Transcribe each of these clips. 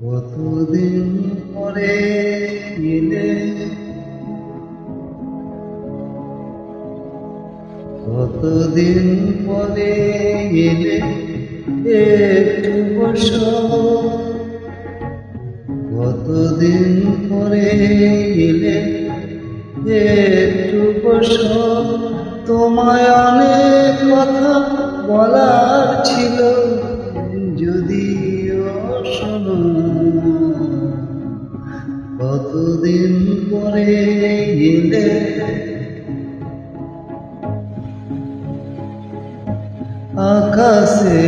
কতদিন পরে এলে, কতদিন পরে এলে, একটু বসো। কতদিন পরে এলে, একটু বসো। তোমায় অনেক কথা বলার ছিল, যদিও শোনো। কতদিন পরে এলে, আকাশে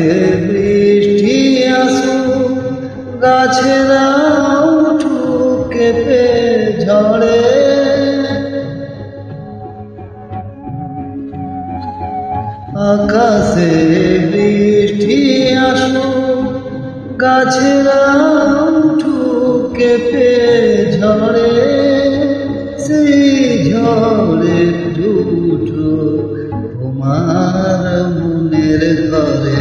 বৃষ্টি আসুক, গাছেরা উঠুক কেঁপে ঝড়ে। আকাশে বৃষ্টি আসুক, গাছেরা উঠুক কেঁপে ঝড়ে। সেই ঝড়ে উঠো তোমার মনের ঘরে।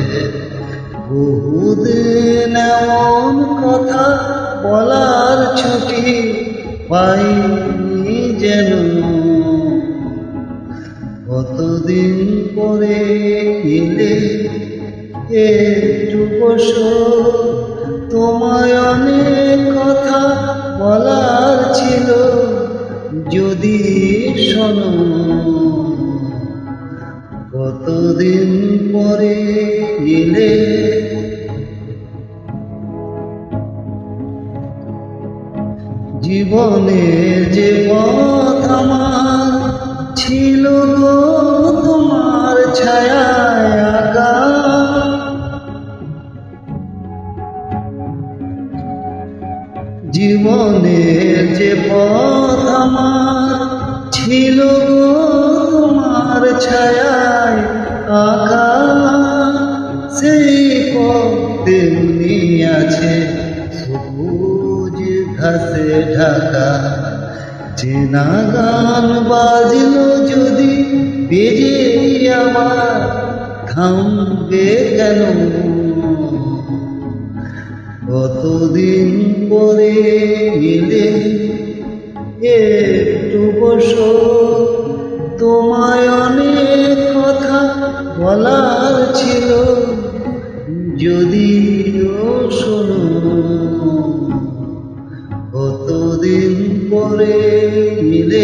বহুদিন এমন কথা বলার ছুটি পাইনি যেন। কতদিন পরে এলে, একটু বসো। তোমায় অনেক কথা বলার ছিল, যদি শোনো। কতদিন পরে এলে, জীবনের যে পথ আমার ছিল গো তোমার ছায়ায় আঁকা। জীবনের যে পথ আমার ছিল গো তোমার ছায়ায় আঁকা। সেই পথ তেমনি আছে সবুজ ঘাসে ঢাকা। চেনা গান বাজলো যদি বেজে আমার, থামবে কেন? কতদিন পরে এলে, একটু বসো। তোমায় অনেক কথা বলার ছিল, যদিও শোনো। কতদিন পরে এলে।